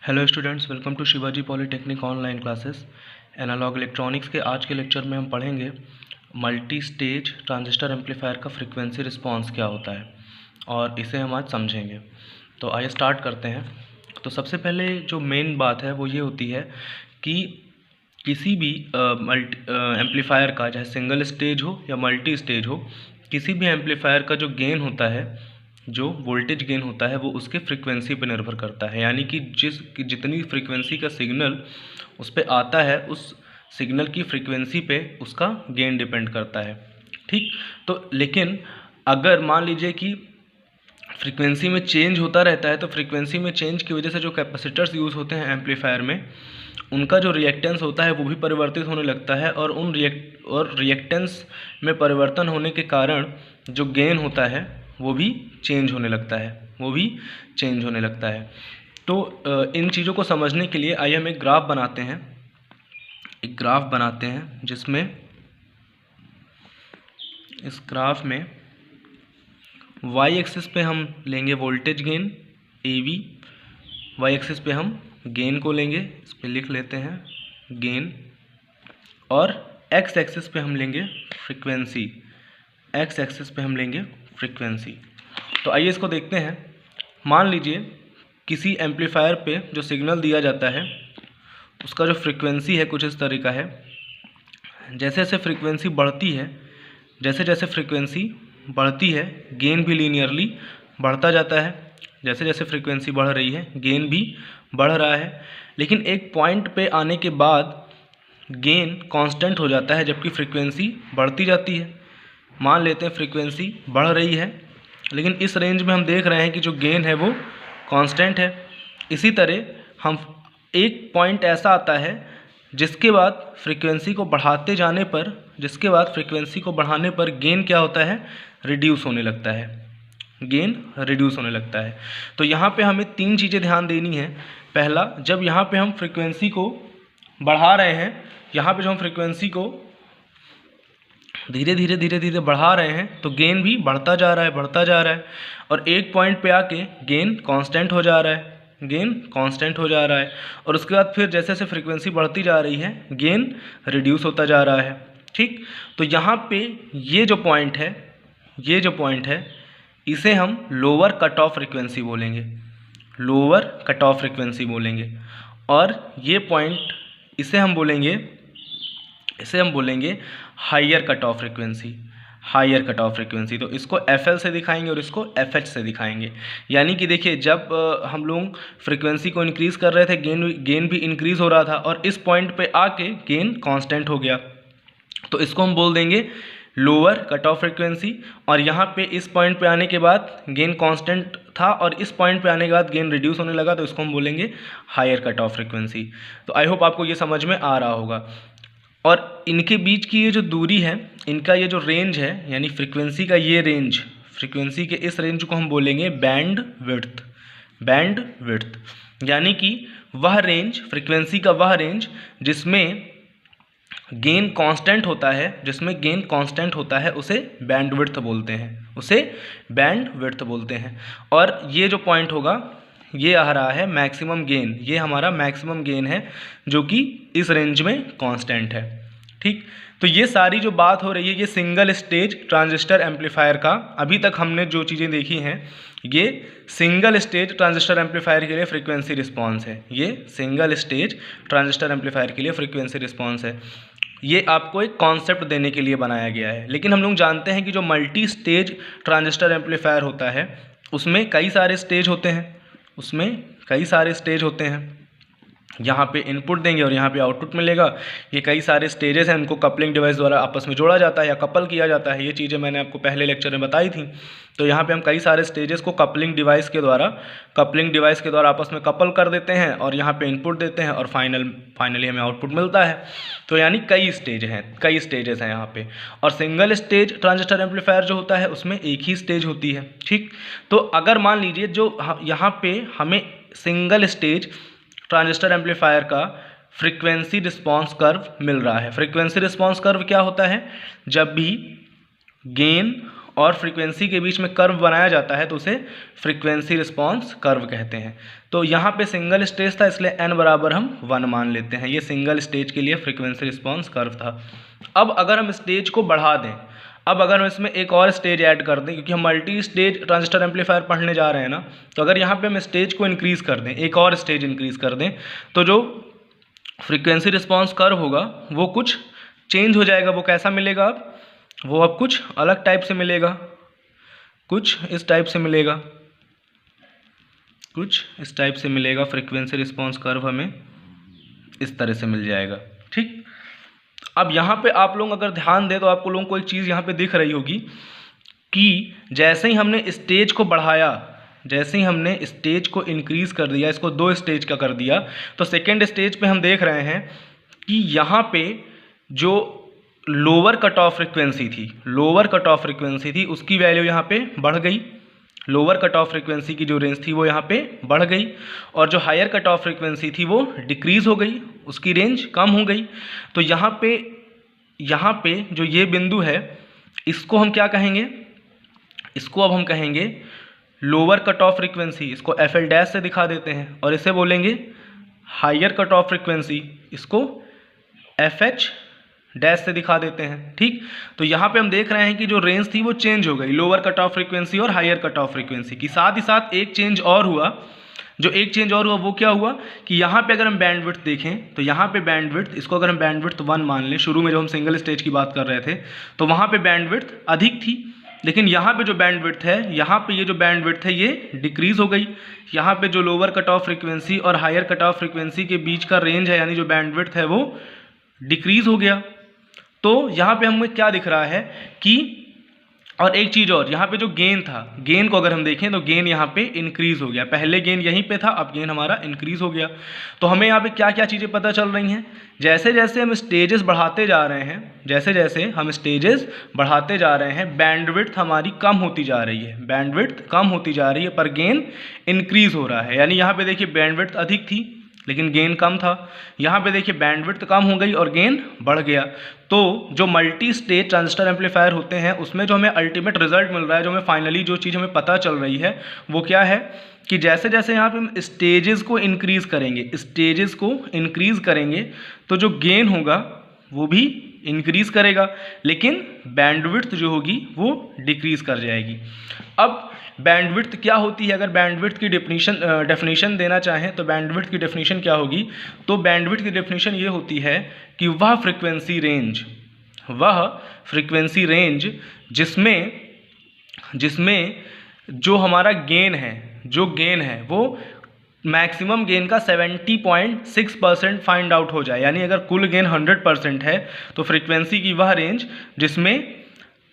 Hello students, welcome to Shivaji polytechnic online classes. Analog electronics के आज के लेक्चर में हम पढ़ेंगे मल्टी स्टेज ट्रांजिस्टर एम्पलीफायर का फ्रीक्वेंसी रिस्पांस क्या होता है और इसे हम आज समझेंगे। तो आइए स्टार्ट करते हैं। तो सबसे पहले जो मेन बात है वो ये होती है कि किसी भी एम्पलीफायर का, चाहे सिंगल स्टेज हो या मल्टी स्टेज हो, किसी भी एम्पलीफायर का जो गेन होता है, जो वोल्टेज गेन होता है, वो उसके फ्रीक्वेंसी पर निर्भर करता है। यानी कि जितनी फ्रीक्वेंसी का सिग्नल उस पर आता है, उस सिग्नल की फ्रीक्वेंसी पे उसका गेन डिपेंड करता है। ठीक, तो लेकिन अगर मान लीजिए कि फ्रीक्वेंसी में चेंज होता रहता है, तो फ्रीक्वेंसी में चेंज की वजह से जो कैपेसिटर्स यूज़ होते हैं एम्पलीफायर में, उनका जो रिएक्टेंस होता है वो भी परिवर्तित होने लगता है, और रिएक्टेंस में परिवर्तन होने के कारण जो गेन होता है वो भी चेंज होने लगता है। तो इन चीज़ों को समझने के लिए आइए हम एक ग्राफ बनाते हैं जिसमें इस ग्राफ में वाई एक्सिस पे हम लेंगे voltage gain AV, Y axis पे हम गेन को लेंगे, इस पर लिख लेते हैं गेन, और एक्स एक्सिस पे हम लेंगे फ्रीक्वेंसी। तो आइए इसको देखते हैं। मान लीजिए किसी एम्पलीफायर पे जो सिग्नल दिया जाता है उसका जो फ्रीक्वेंसी है कुछ इस तरह का है। जैसे जैसे फ्रीक्वेंसी बढ़ती है गेन भी लीनियरली बढ़ता जाता है। जैसे जैसे फ्रीक्वेंसी बढ़ रही है गेन भी बढ़ रहा है, लेकिन एक पॉइंट पे आने के बाद गेन कांस्टेंट हो जाता है जबकि फ्रीक्वेंसी बढ़ती जाती है। मान लेते हैं फ्रीक्वेंसी बढ़ रही है, लेकिन इस रेंज में हम देख रहे हैं कि जो गेन है वो कांस्टेंट है। इसी तरह हम एक पॉइंट ऐसा आता है जिसके बाद फ्रीक्वेंसी को बढ़ाने पर गेन क्या होता है, रिड्यूस होने लगता है। तो यहाँ पे हमें तीन चीज़ें ध्यान देनी है। पहला, जब यहाँ पे हम फ्रीक्वेंसी को बढ़ा रहे हैं, यहाँ पे जो हम फ्रीक्वेंसी को धीरे धीरे बढ़ा रहे हैं तो गेन भी बढ़ता जा रहा है, और एक पॉइंट पे आके गेन कांस्टेंट हो जा रहा है, और उसके बाद फिर जैसे जैसे फ्रीक्वेंसी बढ़ती जा रही है गेन रिड्यूस होता जा रहा है। ठीक, तो यहाँ पे ये जो पॉइंट है इसे हम लोअर कट ऑफ फ्रीक्वेंसी बोलेंगे, और ये पॉइंट इसे हम बोलेंगे हायर कट ऑफ फ्रीक्वेंसी। तो इसको FL से दिखाएंगे और इसको FH से दिखाएंगे। यानी कि देखिए, जब हम लोग फ्रीक्वेंसी को इंक्रीज़ कर रहे थे गेन भी इंक्रीज़ हो रहा था, और इस पॉइंट पे आके गेन कांस्टेंट हो गया, तो इसको हम बोल देंगे लोअर कट ऑफ फ्रीक्वेंसी। और यहाँ पे इस पॉइंट पे आने के बाद गेन कांस्टेंट था और इस पॉइंट पे आने के बाद गेन रिड्यूस होने लगा, तो इसको हम बोलेंगे हायर कट ऑफ फ्रीक्वेंसी। तो आई होप आपको ये समझ में आ रहा होगा। और इनके बीच की ये जो दूरी है, इनका ये जो रेंज है, यानी फ्रीक्वेंसी का ये रेंज, फ्रीक्वेंसी के इस रेंज को हम बोलेंगे बैंड विड्थ। यानी कि वह रेंज, फ्रीक्वेंसी का वह रेंज जिसमें गेन कांस्टेंट होता है, उसे बैंडविड्थ बोलते हैं। और ये जो पॉइंट होगा ये आ रहा है मैक्सिमम गेन, ये हमारा मैक्सिमम गेन है जो कि इस रेंज में कांस्टेंट है। ठीक, तो ये सारी जो बात हो रही है ये सिंगल स्टेज ट्रांजिस्टर एम्पलीफायर का, अभी तक हमने जो चीज़ें देखी हैं ये सिंगल स्टेज ट्रांजिस्टर एम्पलीफायर के लिए फ्रीक्वेंसी रिस्पांस है। ये आपको एक कॉन्सेप्ट देने के लिए बनाया गया है। लेकिन हम लोग जानते हैं कि जो मल्टी स्टेज ट्रांजिस्टर एम्पलीफायर होता है उसमें कई सारे स्टेज होते हैं। यहाँ पे इनपुट देंगे और यहाँ पे आउटपुट मिलेगा। ये कई सारे स्टेजेस हैं, उनको कपलिंग डिवाइस द्वारा आपस में जोड़ा जाता है या कपल किया जाता है। ये चीज़ें मैंने आपको पहले लेक्चर में बताई थी। तो यहाँ पे हम कई सारे स्टेजेस को कपलिंग डिवाइस के द्वारा आपस में कपल कर देते हैं और यहाँ पे इनपुट देते हैं और फाइनली हमें आउटपुट मिलता है। तो यानी कई स्टेजेस हैं यहाँ पे। और सिंगल स्टेज ट्रांजिस्टर एम्पलीफायर जो होता है उसमें एक ही स्टेज होती है। ठीक, तो अगर मान लीजिए जो यहाँ पे हमें सिंगल स्टेज ट्रांजिस्टर एम्पलीफायर का फ्रीक्वेंसी रिस्पांस कर्व मिल रहा है। फ्रीक्वेंसी रिस्पांस कर्व क्या होता है, जब भी गेन और फ्रीक्वेंसी के बीच में कर्व बनाया जाता है तो उसे फ्रीक्वेंसी रिस्पॉन्स कर्व कहते हैं। तो यहाँ पे सिंगल स्टेज था इसलिए n बराबर हम 1 मान लेते हैं। ये सिंगल स्टेज के लिए फ्रीक्वेंसी रिस्पॉन्स कर्व था। अब अगर हम स्टेज को बढ़ा दें, अब अगर हम इसमें एक और स्टेज ऐड कर दें, क्योंकि हम मल्टी स्टेज ट्रांजिस्टर एम्पलीफायर पढ़ने जा रहे हैं ना, तो अगर यहाँ पे हम स्टेज को इंक्रीज़ कर दें, एक और स्टेज इंक्रीज़ कर दें, तो जो फ्रीक्वेंसी रिस्पॉन्स कर्व होगा वो कुछ चेंज हो जाएगा। वो कैसा मिलेगा? वो अब कुछ अलग टाइप से मिलेगा, कुछ इस टाइप से मिलेगा, कुछ इस टाइप से मिलेगा। फ्रीक्वेंसी रिस्पॉन्स कर्व हमें इस तरह से मिल जाएगा। ठीक, अब यहाँ पे आप लोग अगर ध्यान दें तो आपको लोगों को एक चीज़ यहाँ पे दिख रही होगी कि जैसे ही हमने स्टेज को बढ़ाया, जैसे ही हमने स्टेज को इंक्रीज़ कर दिया, इसको 2 स्टेज का कर दिया, तो सेकेंड स्टेज पे हम देख रहे हैं कि यहाँ पे जो लोअर कट ऑफ फ्रिक्वेंसी थी, लोअर कट ऑफ फ्रिक्वेंसी थी, उसकी वैल्यू यहाँ पे बढ़ गई। लोअर कट ऑफ फ्रिक्वेंसी की जो रेंज थी वो यहाँ पे बढ़ गई, और जो हायर कट ऑफ फ्रिक्वेंसी थी वो डिक्रीज़ हो गई, उसकी रेंज कम हो गई। तो यहाँ पे जो ये बिंदु है इसको हम क्या कहेंगे? इसको अब हम कहेंगे लोअर कट ऑफ फ्रिक्वेंसी, इसको FL डैश से दिखा देते हैं, और इसे बोलेंगे हायर कट ऑफ फ्रिक्वेंसी, इसको FH डैश से दिखा देते हैं। ठीक, तो यहाँ पे हम देख रहे हैं कि जो रेंज थी वो चेंज हो गई, लोअर कट ऑफ फ्रिक्वेंसी और हायर कट ऑफ फ्रिक्वेंसी की। साथ ही साथ एक चेंज और हुआ, जो एक चेंज और हुआ वो क्या हुआ कि यहाँ पे अगर हम बैंडविड्थ देखें तो यहाँ पे बैंडविड्थ, इसको अगर हम बैंडविड्थ 1 मान लें, शुरू में जब हम सिंगल स्टेज की बात कर रहे थे तो वहाँ पे बैंडविड्थ अधिक थी, लेकिन यहाँ पे जो बैंडविड्थ है, यहाँ पे ये जो बैंडविड्थ है ये डिक्रीज़ हो गई। यहाँ पे जो लोअर कट ऑफ फ्रिक्वेंसी और हायर कट ऑफ फ्रिक्वेंसी के बीच का रेंज है, यानी जो बैंडविड्थ है वो डिक्रीज़ हो गया। तो यहाँ पे हमें क्या दिख रहा है कि, और एक चीज़ और, यहाँ पे जो गेन था, गेन को अगर हम देखें तो गेन यहाँ पे इंक्रीज़ हो गया। पहले गेन यहीं पे था, अब गेन हमारा इंक्रीज़ हो गया। तो हमें यहाँ पे क्या क्या चीज़ें पता चल रही हैं? जैसे जैसे हम स्टेजेस बढ़ाते जा रहे हैं, जैसे जैसे हम स्टेजेस बढ़ाते जा रहे हैं, बैंडविड्थ हमारी कम होती जा रही है, बैंडविड्थ कम होती जा रही है, पर गेन इंक्रीज़ हो रहा है। यानी यहाँ पे देखिए बैंडविड्थ अधिक थी लेकिन गेन कम था, यहाँ पे देखिए बैंडविड्थ कम हो गई और गेन बढ़ गया। तो जो मल्टी स्टेज ट्रांजिस्टर एम्पलीफायर होते हैं उसमें जो हमें अल्टीमेट रिजल्ट मिल रहा है, जो हमें फाइनली जो चीज़ हमें पता चल रही है वो क्या है कि जैसे जैसे यहाँ पे हम स्टेजेस को इंक्रीज़ करेंगे, स्टेजेस को इंक्रीज़ करेंगे तो जो गेन होगा वो भी इंक्रीज़ करेगा, लेकिन बैंडविड्थ जो होगी वो डिक्रीज़ कर जाएगी। अब बैंडविड्थ क्या होती है? अगर बैंडविड्थ की डेफिनेशन देना चाहें तो बैंडविड्थ की डेफिनेशन क्या होगी? तो बैंडविड्थ की डेफिनेशन ये होती है कि वह फ्रीक्वेंसी रेंज जिसमें जो हमारा गेन है वो मैक्सिमम गेन का 70.6% फाइंड आउट हो जाए। यानी अगर कुल गेन 100% है तो फ्रीक्वेंसी की वह रेंज जिसमें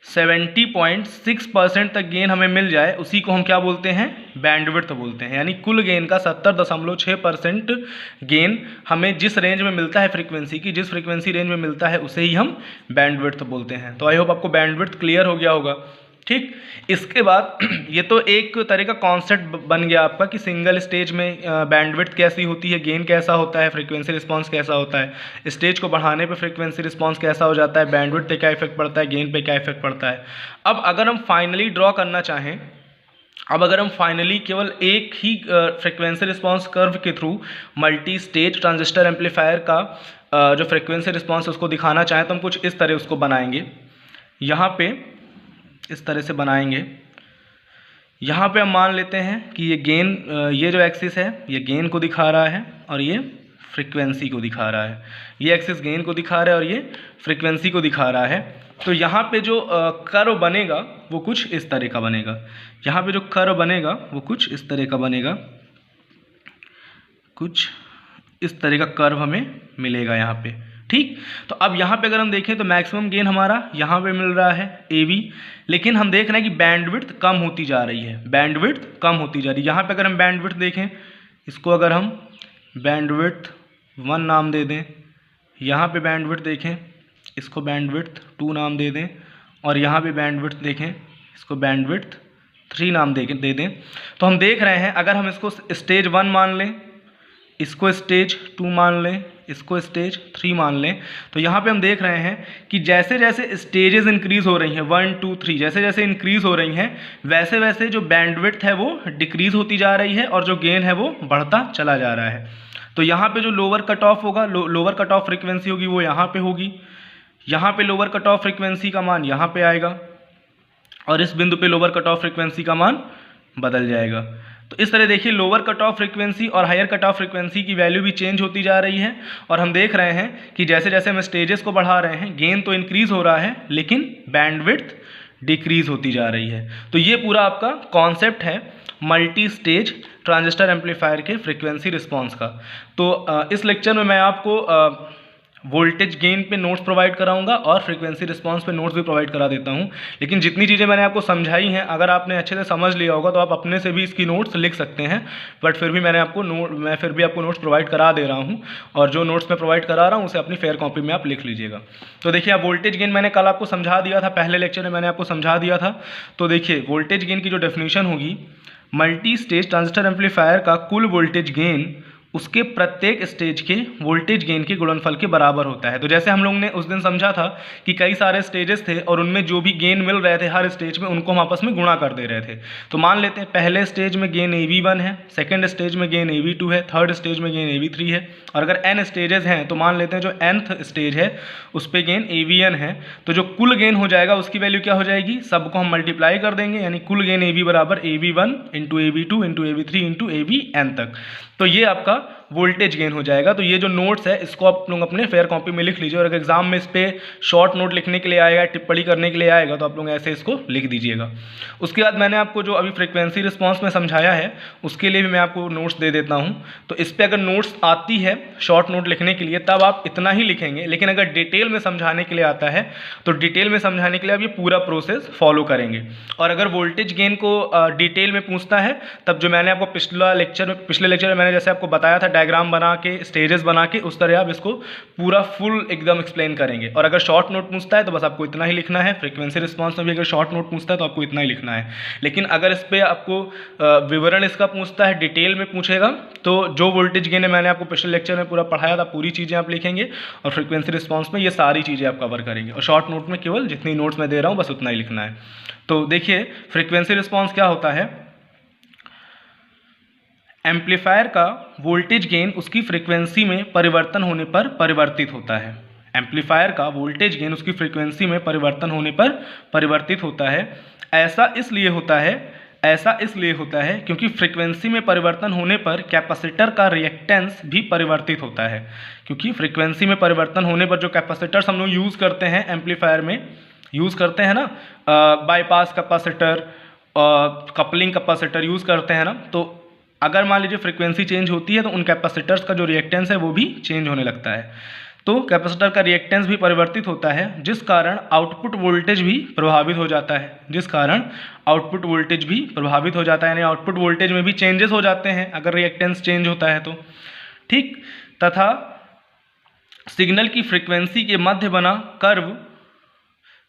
70.6% तक गेन हमें मिल जाए, उसी को हम क्या बोलते हैं? बैंडविड्थ बोलते हैं। यानी कुल गेन का 70.6% गेन हमें जिस रेंज में मिलता है फ्रीक्वेंसी की, जिस फ्रीक्वेंसी रेंज में मिलता है उसे ही हम बैंडविड्थ बोलते हैं। तो आई होप आपको बैंडविड्थ क्लियर हो गया होगा। ठीक, इसके बाद ये तो एक तरह का कॉन्सेप्ट बन गया आपका कि सिंगल स्टेज में बैंडविड्थ कैसी होती है, गेन कैसा होता है, फ्रीक्वेंसी रिस्पांस कैसा होता है, स्टेज को बढ़ाने पे फ्रीक्वेंसी रिस्पांस कैसा हो जाता है, बैंडविड्थ पे क्या इफेक्ट पड़ता है, गेन पे क्या इफेक्ट पड़ता है। अब अगर हम फाइनली ड्रॉ करना चाहें, अब अगर हम फाइनली केवल एक ही फ्रीक्वेंसी रिस्पांस कर्व के through multi stage transistor amplifier का जो फ्रीक्वेंसी रिस्पांस उसको दिखाना चाहें तो हम कुछ इस तरह उसको बनाएंगे। यहाँ पे इस तरह से बनाएंगे। यहाँ पे हम मान लेते हैं कि ये गेन, ये जो एक्सिस है ये गेन को दिखा रहा है और ये फ्रीक्वेंसी को दिखा रहा है। ये एक्सिस गेन को दिखा रहा है और ये फ्रीक्वेंसी को दिखा रहा है। तो यहाँ पे जो कर्व बनेगा वो कुछ इस तरह का बनेगा। यहाँ पे जो कर्व बनेगा वो कुछ इस तरह का बनेगा, कुछ इस तरह का कर्व हमें मिलेगा यहाँ पे। ठीक, तो अब यहाँ पे अगर हम देखें तो मैक्सिमम गेन हमारा यहाँ पे मिल रहा है AB, लेकिन हम देख रहे हैं कि बैंडविड्थ कम होती जा रही है, बैंडविड्थ कम होती जा रही है। यहाँ पे अगर हम बैंडविड्थ देखें, इसको अगर हम बैंडविड्थ 1 नाम दे दें, यहाँ पे बैंडविड्थ देखें, इसको बैंडविड्थ 2 नाम दे दें, और यहाँ पे बैंडविड्थ देखें, इसको बैंडविड्थ 3 नाम दे दें, तो हम देख रहे हैं अगर हम इसको स्टेज 1 मान लें इसको स्टेज 2 मान लें, इसको स्टेज 3 मान लें। तो यहाँ पे हम देख रहे हैं कि जैसे जैसे स्टेजेस इंक्रीज हो रही हैं 1 2 3 जैसे जैसे इंक्रीज हो रही हैं वैसे वैसे जो बैंडविड्थ है वो डिक्रीज होती जा रही है और जो गेन है वो बढ़ता चला जा रहा है। तो यहाँ पे जो लोअर कट ऑफ होगा, लोअर कट ऑफ फ्रिक्वेंसी होगी वो यहाँ पे होगी, यहाँ पे लोअर कट ऑफ फ्रिक्वेंसी का मान यहाँ पे आएगा और इस बिंदु पे लोअर कट ऑफ फ्रिक्वेंसी का मान बदल जाएगा। तो इस तरह देखिए लोअर कट ऑफ फ्रिक्वेंसी और हायर कट ऑफ फ्रिक्वेंसी की वैल्यू भी चेंज होती जा रही है और हम देख रहे हैं कि जैसे जैसे हम स्टेजेस को बढ़ा रहे हैं गेन तो इंक्रीज हो रहा है लेकिन बैंडविड्थ डिक्रीज होती जा रही है। तो ये पूरा आपका कॉन्सेप्ट है मल्टी स्टेज ट्रांजिस्टर एम्पलीफायर के फ्रीक्वेंसी रिस्पॉन्स का। तो इस लेक्चर में मैं आपको वोल्टेज गेन पे नोट्स प्रोवाइड कराऊंगा और फ्रीक्वेंसी रिस्पांस पे नोट्स भी प्रोवाइड करा देता हूं। लेकिन जितनी चीज़ें मैंने आपको समझाई हैं अगर आपने अच्छे से समझ लिया होगा तो आप अपने से भी इसकी नोट्स लिख सकते हैं, बट फिर भी मैं फिर भी आपको नोट्स प्रोवाइड करा दे रहा हूं और जो नोट्स मैं प्रोवाइड करा रहा हूं उसे अपनी फेयर कॉपी में आप लिख लीजिएगा। तो देखिए आप वोल्टेज गेन मैंने कल आपको समझा दिया था, पहले लेक्चर में मैंने आपको समझा दिया था। तो देखिए वोल्टेज गेन की जो डेफिनेशन होगी, मल्टी स्टेज ट्रांजिस्टर एम्पलीफायर का कुल वोल्टेज गेन उसके प्रत्येक स्टेज के वोल्टेज गेन के गुणनफल के बराबर होता है। तो जैसे हम लोग ने उस दिन समझा था कि कई सारे स्टेजेस थे और उनमें जो भी गेन मिल रहे थे हर स्टेज में उनको हम आपस में गुणा कर दे रहे थे। तो मान लेते हैं पहले स्टेज में गेन AV1 है, सेकंड स्टेज में गेन AV2 है, थर्ड स्टेज में गेन AV3 है और अगर n स्टेजेस हैं तो मान लेते हैं जो nth स्टेज है उस पर गेन AVN है। तो जो कुल गेन हो जाएगा उसकी वैल्यू क्या हो जाएगी, सबको हम मल्टीप्लाई कर देंगे, यानी कुल गेन AV बराबर AV1 into AV2 into AV3 into AVN तक। तो ये आपका वोल्टेज गेन हो जाएगा। तो ये जो नोट्स है इसको आप लोग अपने फेयर कॉपी में लिख लीजिए और अगर एग्जाम में इस पर शॉर्ट नोट लिखने के लिए आएगा, टिप्पणी करने के लिए आएगा तो आप लोग ऐसे इसको लिख दीजिएगा। उसके बाद मैंने आपको जो अभी फ्रीक्वेंसी रिस्पांस में समझाया है उसके लिए भी मैं आपको नोट्स दे देता हूँ। तो इस पर अगर नोट्स आती है शॉर्ट नोट लिखने के लिए तब आप इतना ही लिखेंगे, लेकिन अगर डिटेल में समझाने के लिए आता है तो डिटेल में समझाने के लिए आप ये पूरा प्रोसेस फॉलो करेंगे। और अगर वोल्टेज गेन को डिटेल में पूछता है तब जो मैंने आपको पिछले लेक्चर में मैंने जैसे आपको बताया था डायग्राम बना के स्टेजेस बना के उस तरह आप इसको पूरा फुल एकदम एक्सप्लेन करेंगे। और अगर शॉर्ट नोट पूछता है तो बस आपको इतना ही लिखना है। फ्रीक्वेंसी रिस्पांस में भी अगर शॉर्ट नोट पूछता है तो आपको इतना ही लिखना है। लेकिन अगर इस पर आपको विवरण इसका पूछता है, डिटेल में पूछेगा, तो जो वोल्टेज गेन है मैंने आपको पिछले लेक्चर में पूरा पढ़ाया था पूरी चीज़ें आप लिखेंगे और फ्रीक्वेंसी रिस्पांस में ये सारी चीज़ें आप कवर करेंगे और शॉर्ट नोट में केवल जितनी नोट्स मैं दे रहा हूँ बस उतना ही लिखना है। तो देखिए फ्रीक्वेंसी रिस्पांस क्या होता है, एम्पलीफायर का वोल्टेज गेन उसकी फ्रीक्वेंसी में परिवर्तन होने पर परिवर्तित होता है। एम्पलीफायर का वोल्टेज गेन उसकी फ्रीक्वेंसी में परिवर्तन होने पर परिवर्तित होता है। ऐसा इसलिए होता है क्योंकि फ्रीक्वेंसी में परिवर्तन होने पर कैपेसिटर का रिएक्टेंस भी परिवर्तित होता है। क्योंकि फ्रीक्वेंसी में परिवर्तन होने पर जो कैपेसिटर्स हम लोग यूज़ करते हैं एम्पलीफायर में यूज़ करते हैं ना, bypass capacitor, coupling capacitor use करते हैं ना, तो अगर मान लीजिए फ्रीक्वेंसी चेंज होती है तो उन कैपेसिटर्स का जो रिएक्टेंस है वो भी चेंज होने लगता है। तो कैपेसिटर का रिएक्टेंस भी परिवर्तित होता है जिस कारण आउटपुट वोल्टेज भी प्रभावित हो जाता है। यानी आउटपुट वोल्टेज में भी चेंजेस हो जाते हैं अगर रिएक्टेंस चेंज होता है तो ठीक। तथा सिग्नल की फ्रीक्वेंसी के मध्य बना कर्व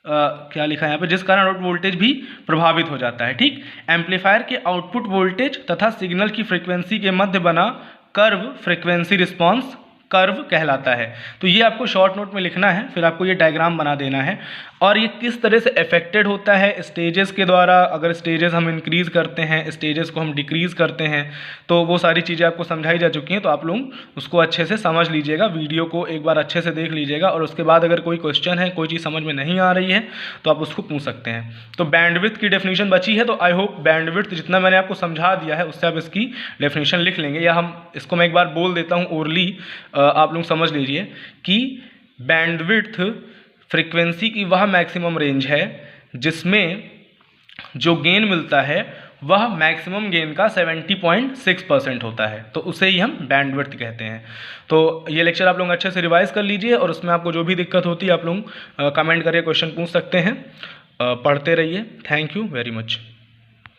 क्या लिखा है यहाँ पे, जिस कारण आउटपुट वोल्टेज भी प्रभावित हो जाता है। ठीक, एम्पलीफायर के आउटपुट वोल्टेज तथा सिग्नल की फ्रीक्वेंसी के मध्य बना कर्व फ्रीक्वेंसी रिस्पांस कर्व कहलाता है। तो ये आपको शॉर्ट नोट में लिखना है, फिर आपको ये डायग्राम बना देना है। और ये किस तरह से अफेक्टेड होता है स्टेजेस के द्वारा, अगर स्टेजेस हम इंक्रीज करते हैं, स्टेजेस को हम डिक्रीज़ करते हैं, तो वो सारी चीज़ें आपको समझाई जा चुकी हैं। तो आप लोग उसको अच्छे से समझ लीजिएगा, वीडियो को एक बार अच्छे से देख लीजिएगा और उसके बाद अगर कोई क्वेश्चन है, कोई चीज़ समझ में नहीं आ रही है तो आप उसको पूछ सकते हैं। तो बैंडविड्थ की डेफिनेशन बची है, तो आई होप बैंडविड्थ जितना मैंने आपको समझा दिया है उससे आप इसकी डेफिनेशन लिख लेंगे, या हम इसको मैं एक बार बोल देता हूँ ओरली, आप लोग समझ लीजिए कि बैंडविड्थ फ्रीक्वेंसी की वह मैक्सिमम रेंज है जिसमें जो गेन मिलता है वह मैक्सिमम गेन का 70.6% होता है, तो उसे ही हम बैंडविड्थ कहते हैं। तो ये लेक्चर आप लोग अच्छे से रिवाइज कर लीजिए और उसमें आपको जो भी दिक्कत होती है आप लोग कमेंट करके क्वेश्चन पूछ सकते हैं। पढ़ते रहिए। Thank you very much.